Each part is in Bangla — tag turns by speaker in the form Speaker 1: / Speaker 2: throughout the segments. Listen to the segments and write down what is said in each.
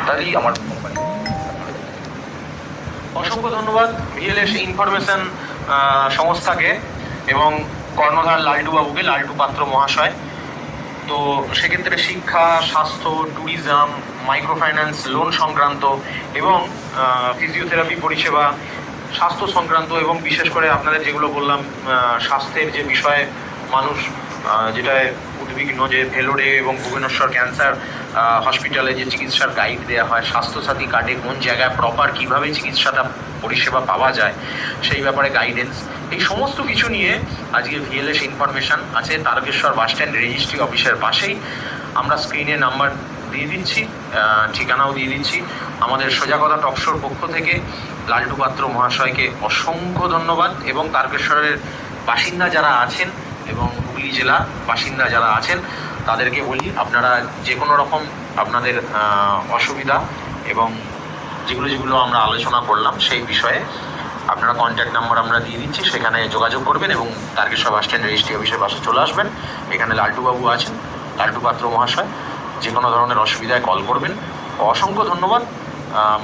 Speaker 1: তাই আমার কোম্পানি। অসংখ্য ধন্যবাদ ভিএলএস ইনফরমেশন সংস্থাকে এবং কর্ণধার লালটু বাবুকে, লালটু পাত্র মহাশয়। তো সেক্ষেত্রে শিক্ষা, স্বাস্থ্য, ট্যুরিজম, মাইক্রো ফাইন্যান্স লোন সংক্রান্ত এবং ফিজিওথেরাপি পরিষেবা, স্বাস্থ্য সংক্রান্ত এবং বিশেষ করে আপনাদের যেগুলো বললাম স্বাস্থ্যের যে বিষয়ে মানুষ যেটায় উদ্বিগ্ন, যে ভেলোরে এবং ভুবনেশ্বর ক্যান্সার হসপিটালে যে চিকিৎসার গাইড দেওয়া হয়, স্বাস্থ্যসাথী কার্ডে কোন জায়গায় প্রপার কীভাবে চিকিৎসাটা পরিষেবা পাওয়া যায় সেই ব্যাপারে গাইডেন্স, এই সমস্ত কিছু নিয়ে আজকে ভিএলএস ইনফরমেশন আছে তারকেশ্বর বাসস্ট্যান্ড রেজিস্ট্রি অফিসের পাশেই। আমরা স্ক্রিনে নাম্বার দিয়ে দিচ্ছি, ঠিকানাও দিয়ে দিচ্ছি। আমাদের সোজা কথা টকশোর পক্ষ থেকে লালটু পাত্র মহাশয়কে অসংখ্য ধন্যবাদ এবং তারকেশ্বরের বাসিন্দা যারা আছেন এবং হুগলি জেলা বাসিন্দা যারা আছেন তাদেরকে বলি, আপনারা যে কোনো রকম আপনাদের অসুবিধা এবং যেগুলো আমরা আলোচনা করলাম সেই বিষয়ে আপনারা কন্ট্যাক্ট নাম্বার আমরা দিয়ে দিচ্ছি, সেখানে যোগাযোগ করবেন এবং তারকেশ্বর বাসস্ট্যান্ড রেজিস্ট্রি অফিসের পাশে চলে আসবেন। এখানে লালটুবাবু আছেন, লালটু পাত্র মহাশয়, যে কোনো ধরনের অসুবিধায় কল করবেন। অসংখ্য ধন্যবাদ।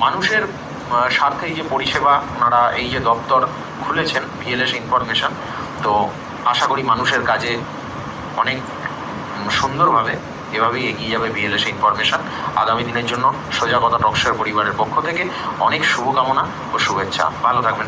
Speaker 1: মানুষের স্বার্থে এই যে পরিষেবা ওনারা এই যে দপ্তর খুলেছেন ভিএলএস ইনফরমেশন, তো আশা করি মানুষের কাজে অনেক সুন্দরভাবে এভাবেই এগিয়ে যাবে ভিএলএস ইনফরমেশন। আগামী দিনের জন্য সোজা কথা টকশোর পরিবারের পক্ষ থেকে অনেক শুভকামনা ও শুভেচ্ছা। ভালো থাকবেন।